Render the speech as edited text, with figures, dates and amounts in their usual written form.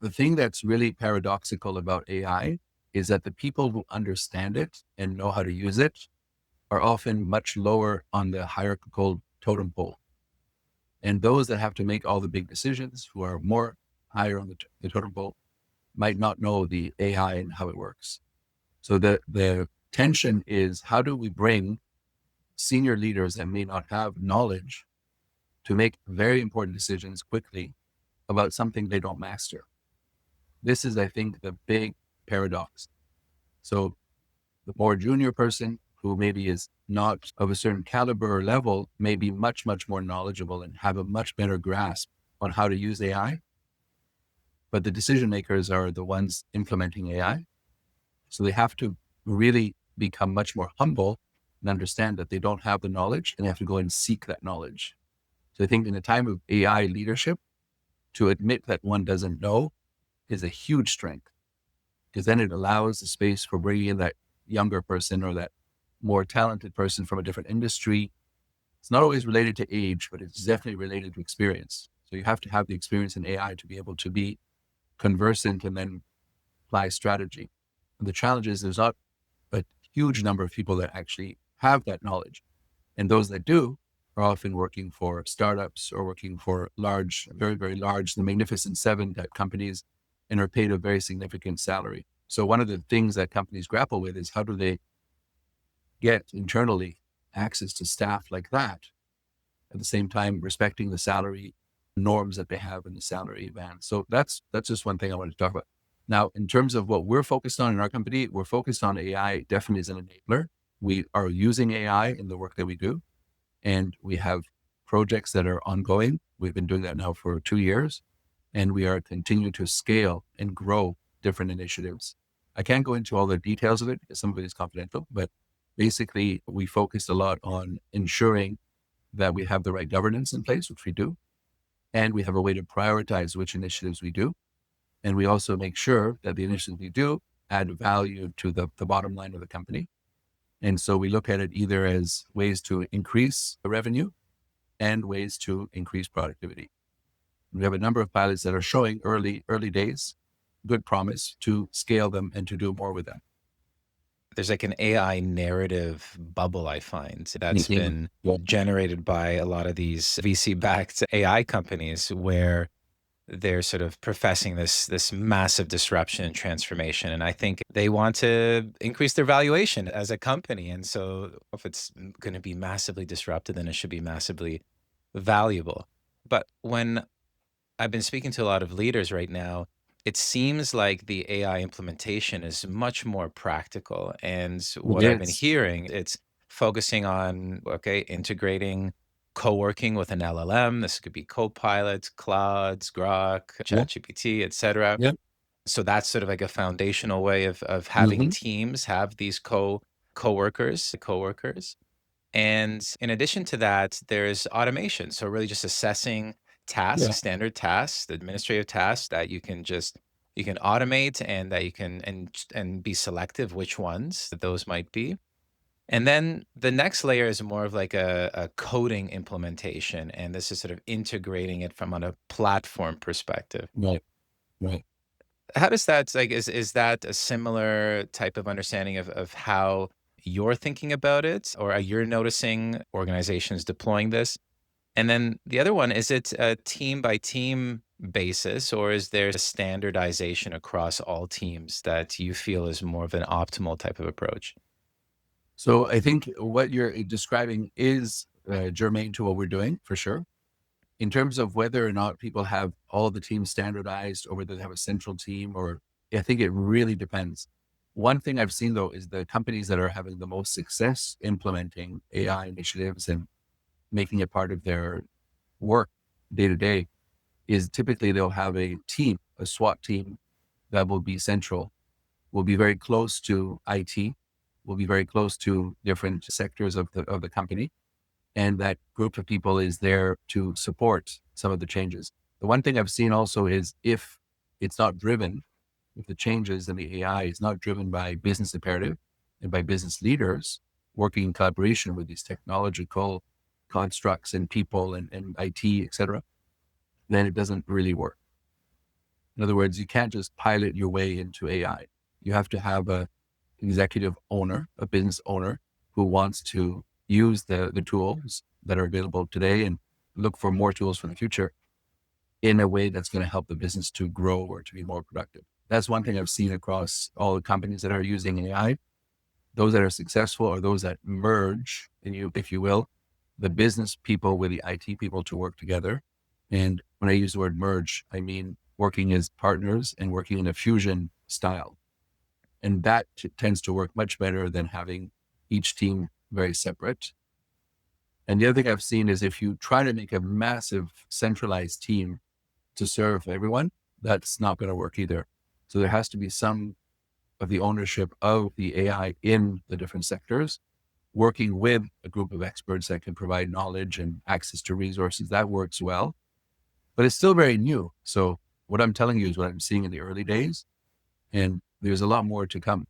the thing that's really paradoxical about AI is that the people who understand it and know how to use it are often much lower on the hierarchical totem pole. And those that have to make all the big decisions, who are more higher on the totem pole, might not know the AI and how it works. So the tension is, how do we bring senior leaders that may not have knowledge to make very important decisions quickly about something they don't master? This is, I think, the big paradox. So the more junior person who maybe is not of a certain caliber or level may be much, much more knowledgeable and have a much better grasp on how to use AI. But the decision makers are the ones implementing AI. So they have to really become much more humble and understand that they don't have the knowledge and they have to go and seek that knowledge. So I think in a time of AI leadership, to admit that one doesn't know is a huge strength, because then it allows the space for bringing in that younger person or that more talented person from a different industry. It's not always related to age, but it's definitely related to experience. So you have to have the experience in AI to be able to be conversant and then apply strategy. And the challenge is there's not a huge number of people that actually have that knowledge. And those that do are often working for startups or working for large, very, very large, the Magnificent Seven type companies, and are paid a very significant salary. So one of the things that companies grapple with is, how do they get internally access to staff like that, at the same time respecting the salary norms that they have in the salary band. So that's just one thing I wanted to talk about. Now, in terms of what we're focused on in our company, we're focused on AI definitely as an enabler. We are using AI in the work that we do, and we have projects that are ongoing. We've been doing that now for 2 years, and we are continuing to scale and grow different initiatives. I can't go into all the details of it because some of it is confidential, but basically we focused a lot on ensuring that we have the right governance in place, which we do, and we have a way to prioritize which initiatives we do. And we also make sure that the initiatives we do add value to the bottom line of the company. And so we look at it either as ways to increase the revenue and ways to increase productivity. We have a number of pilots that are showing early days, good promise to scale them and to do more with them. There's like an AI narrative bubble, I find, that's Mhm. been Yeah. generated by a lot of these VC-backed AI companies, where they're sort of professing this massive disruption and transformation. And I think they want to increase their valuation as a company. And so if it's going to be massively disrupted, then it should be massively valuable. But when I've been speaking to a lot of leaders right now, it seems like the AI implementation is much more practical. And It what I've been is. hearing, it's focusing on, okay, integrating co-working with an LLM. This could be Copilot, Claude, Grok, Yeah. ChatGPT, et cetera. Yeah. So that's sort of like a foundational way of having Hmm. teams have these coworkers. And in addition to that, there's automation. So really just assessing Yeah. tasks, standard tasks, the administrative tasks that you can automate, and that you can and be selective which ones that those might be. And then the next layer is more of like a coding implementation. And this is sort of integrating it from on a platform perspective. Right. Right. How does that like is that a similar type of understanding of how you're thinking about it, or are you noticing organizations deploying this? And then the other one, is it a team by team basis, or is there a standardization across all teams that you feel is more of an optimal type of approach? So I think what you're describing is germane to what we're doing for sure. In terms of whether or not people have all the teams standardized or whether they have a central team, or I think it really depends. One thing I've seen though is the companies that are having the most success implementing AI initiatives and making it part of their work day to day is typically they'll have a team, a SWAT team that will be central, will be very close to IT, will be very close to different sectors of the company. And that group of people is there to support some of the changes. The one thing I've seen also is, if it's not driven, if the changes in the AI is not driven by business imperative and by business leaders working in collaboration with these technological constructs and people and IT, et cetera, then it doesn't really work. In other words, you can't just pilot your way into AI. You have to have a executive owner, a business owner who wants to use the tools that are available today and look for more tools for the future in a way that's going to help the business to grow or to be more productive. That's one thing I've seen across all the companies that are using AI. Those that are successful are those that merge, and you, if you will, the business people with the IT people to work together. And when I use the word merge, I mean working as partners and working in a fusion style. And that tends to work much better than having each team very separate. And the other thing I've seen is if you try to make a massive centralized team to serve everyone, that's not going to work either. So there has to be some of the ownership of the AI in the different sectors, working with a group of experts that can provide knowledge and access to resources. That works well, but it's still very new. So what I'm telling you is what I'm seeing in the early days, and there's a lot more to come.